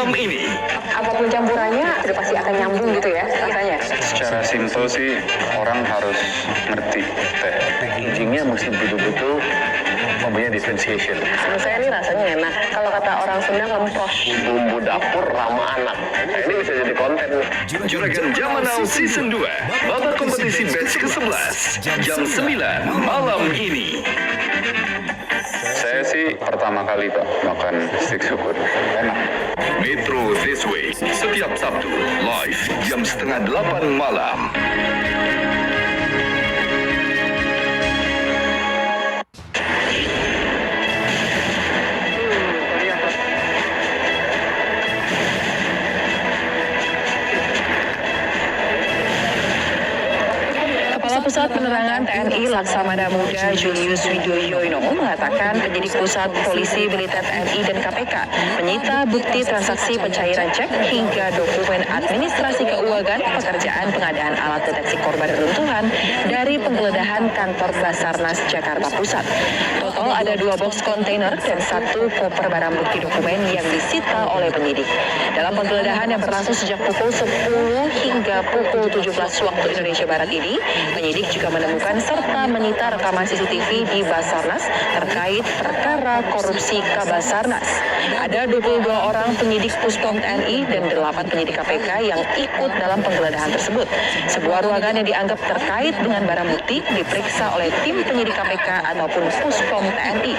malam ini. Apapun campurannya udah pasti akan nyambung gitu ya rasanya. Secara simpel sih orang harus ngerti teh. Packagingnya mesti betul-betul mempunyai differentiation. Menurut saya ini rasanya enak. Kalau kata orang Sunda ngempros. Bumbu dapur ramah anak. Nah, ini bisa jadi konten nih. Juragan Zaman Now Season 2, babak kompetisi batch ke-11, jam 9 malam ini. Saya sih pertama kali Pak makan steak syukur. Enak. Metro This Way, setiap Sabtu, live jam 7:30 malam. Pusat Penerangan TNI Laksamana Muda Julius Widoyono mengatakan penyidik pusat polisi militer TNI dan KPK menyita bukti transaksi pencairan cek hingga dokumen administrasi keuangan pekerjaan pengadaan alat deteksi korban reruntuhan dari penggeledahan kantor Basarnas Jakarta Pusat. Total ada 2 box kontainer dan 1 koper barang bukti dokumen yang disita oleh penyidik. Dalam penggeledahan yang berlangsung sejak pukul 10 hingga pukul 17 waktu Indonesia Barat ini, penyidik juga menemukan serta menyita rekaman CCTV di Basarnas terkait perkara korupsi Kabasarnas. Ada 22 orang penyidik Puspom TNI dan 8 penyidik KPK yang ikut dalam penggeledahan tersebut. Sebuah ruangan yang dianggap terkait dengan barang bukti diperiksa oleh tim penyidik KPK ataupun Puspom TNI.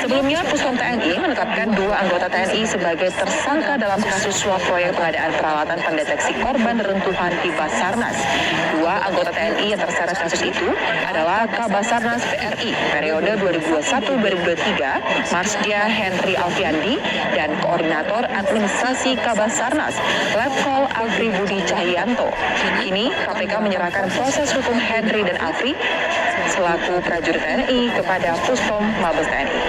Sebelumnya, Puspom TNI menetapkan 2 anggota TNI sebagai tersangka dalam kasus suap proyek pengadaan peralatan pendeteksi korban reruntuhan di Basarnas. 2 anggota TNI yang terseret kasus itu adalah Kabasarnas PRI periode 2021-2023, Marsdia Henry Alfiandi, dan Koordinator Administrasi Kabasarnas, Letkol Afri Budi Cahyanto. Kini KPK menyerahkan proses hukum Henry dan Afri selaku prajurit TNI kepada Puspom Mabes TNI.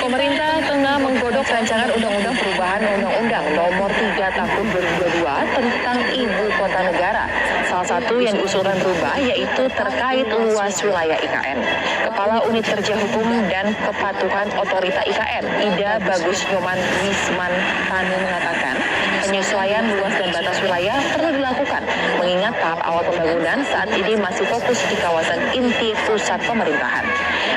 Pemerintah tengah menggodok rancangan Undang-Undang Perubahan Undang-Undang Nomor 3 Tahun 2022 tentang Ibu Kota Negara. Salah satu yang diusulkan berubah yaitu terkait luas wilayah IKN. Kepala Unit Kerja Hukum dan Kepatuhan Otorita IKN, Ida Bagus Nyoman Wisman Tanu mengatakan, penyesuaian luas dan batas wilayah perlu dilakukan, mengingat tahap awal pembangunan saat ini masih fokus di kawasan inti pusat pemerintahan.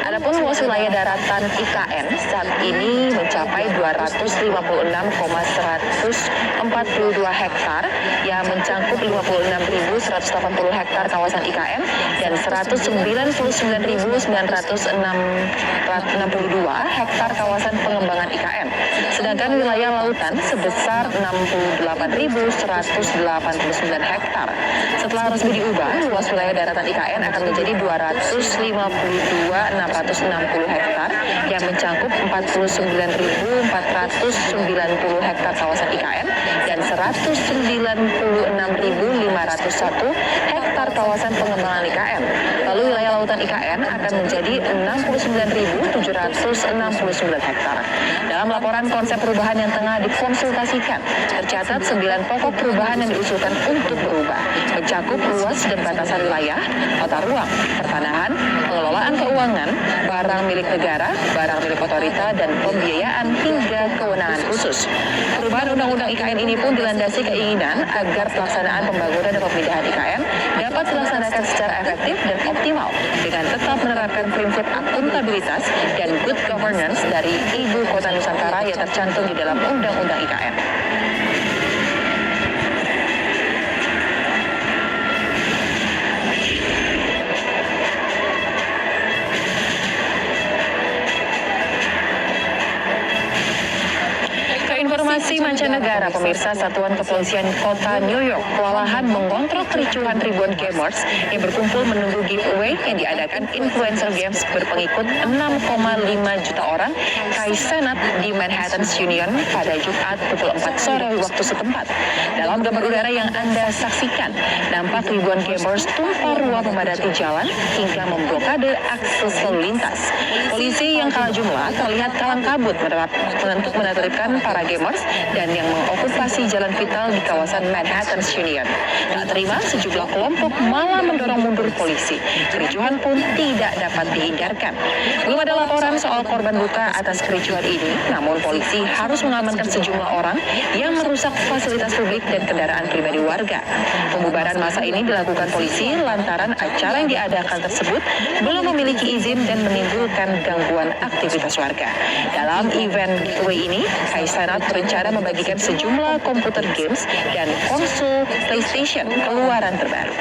Adapun luas wilayah daratan IKN saat ini mencapai 256,142 hektar yang mencangkup 56.180 hektar kawasan IKN dan 199.962 hektar kawasan pengembangan IKN. Sedangkan wilayah lautan sebesar 68.189 hektar. Setelah resmi diubah, luas wilayah daratan IKN akan menjadi 252.660 hektar yang mencangkup 49.490 hektar kawasan IKN dan 196.501 hektar kawasan pengembangan IKN. Lalu wilayah lautan IKN akan menjadi 69.769 hektar. Dalam laporan konsep perubahan yang tengah dikonsultasikan, tercatat 9 pokok perubahan yang diusulkan untuk berubah, mencakup luas dan batasan wilayah, tata ruang, pertanahan, pengelolaan keuangan, barang milik negara, barang milik otorita, dan pembiayaan hingga kewenangan khusus. Perubahan Undang-Undang IKN ini pun dilandasi keinginan agar pelaksanaan pembangunan dan pemindahan IKN dapat dilaksanakan secara efektif dan optimal dengan tetap menerapkan prinsip akuntabilitas dan good governance dari Ibu Kota Nusantara yang tercantum di dalam Undang-Undang IKN. Informasi mancanegara, pemirsa, Satuan Kepolisian Kota New York kewalahan mengontrol kericuhan ribuan gamers yang berkumpul menunggu giveaway yang diadakan influencer games berpengikut 6,5 juta orang Kai Cenat di Manhattan's Union pada Jumat pukul 4 sore waktu setempat. Dalam gambar udara yang Anda saksikan, nampak ribuan gamers tumpah ruah memadati jalan hingga memblokade akses lalu lintas. Polisi yang kalah jumlah terlihat kalang kabut untuk menertibkan para gamers dan yang mengokupasi jalan vital di kawasan Manhattan's Union. Tak terima, sejumlah kelompok malah mendorong mundur polisi. Kericuhan pun tidak dapat dihindarkan. Belum ada laporan soal korban luka atas kericuhan ini, namun polisi harus mengamankan sejumlah orang yang merusak fasilitas publik dan kendaraan pribadi warga. Pembubaran massa ini dilakukan polisi lantaran acara yang diadakan tersebut belum memiliki izin dan menimbulkan gangguan aktivitas warga. Dalam event giveaway ini, High Senate berencana membagikan sejumlah komputer games dan konsol PlayStation keluaran terbaru.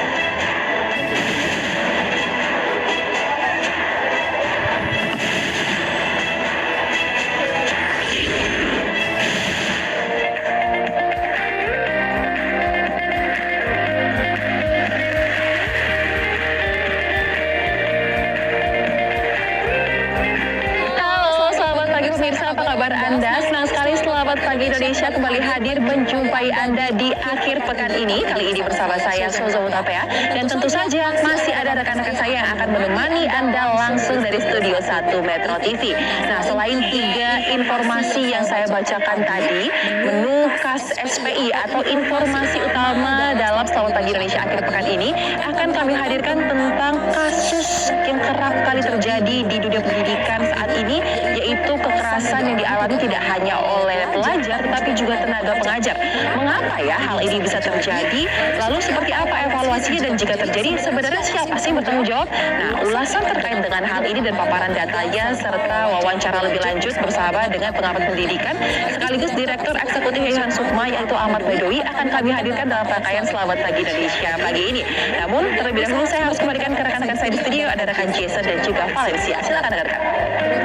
Pemirsa, apa kabar Anda? Senang sekali Selamat Pagi Indonesia kembali hadir menjumpai Anda di akhir pekan ini. Kali ini bersama saya Soza Utapea, dan tentu saja masih ada rekan-rekan saya yang akan menemani Anda langsung dari Studio 1 Metro TV. Nah, selain 3 informasi yang saya bacakan tadi, menu khas SPI atau informasi utama dalam Selamat Pagi Indonesia akhir pekan ini akan kami hadirkan tentang kasus yang kerap kali terjadi di dunia pendidikan saat ini, yaitu kekerasan yang dialami tidak hanya oleh pelajar tetapi juga tenaga pengajar. Mengapa ya hal ini bisa terjadi? Lalu seperti apa evaluasinya, dan jika terjadi sebenarnya siapa sih bertanggung jawab? Nah, ulasan terkait dengan hal ini dan paparan datanya serta wawancara lebih lanjut bersama dengan pengamat pendidikan sekaligus Direktur Eksekutif Yayasan Sukma yaitu Ahmad Baidowi akan kami hadirkan dalam rangkaian Selamat Pagi Indonesia pagi ini. Namun terlebih dahulu saya harus kembalikan ke rekan-rekan saya di studio, ada rekan Jason dan juga Valencia. Silakan rekan-rekan.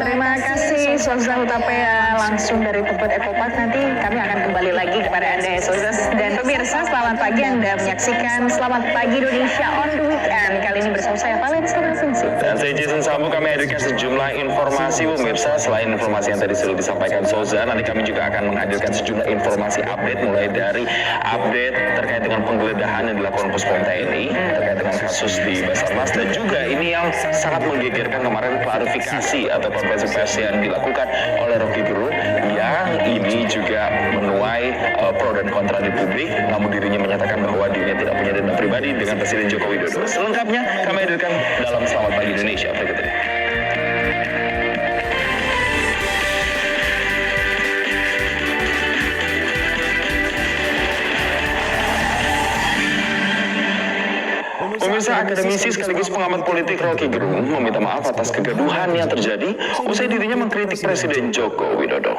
Terima kasih Soza Utapea langsung dari Tebet Ekopark. Nanti kami akan kembali lagi kepada Anda ya Soza. Dan pemirsa, selamat pagi, Anda menyaksikan Selamat Pagi Indonesia on the weekend. Kali ini bersama saya Valencia dan Vinci. Dan saya Jason Sambu, kami hadirkan sejumlah informasi pemirsa. Selain informasi yang tadi sudah disampaikan Soza, nanti kami juga akan menghadirkan sejumlah informasi update, mulai dari update terkait dengan penggeledahan yang dilakukan Puspom TNI terkait dengan kasus di Basarnas, dan juga ini yang sangat menggegerkan kemarin, klarifikasi atau konferensi pers yang dilakukan oleh Rocky Gerung yang ini juga menuai pro dan kontra di publik, namun dirinya menyatakan bahwa dirinya tidak punya dendam pribadi dengan Presiden Joko Widodo. Selengkapnya kami hadirkan dalam Selamat Pagi Indonesia berikut ini. Pemirsa, akademisi sekaligus pengamat politik Rocky Gerung meminta maaf atas kegaduhan yang terjadi usai dirinya mengkritik Presiden Joko Widodo.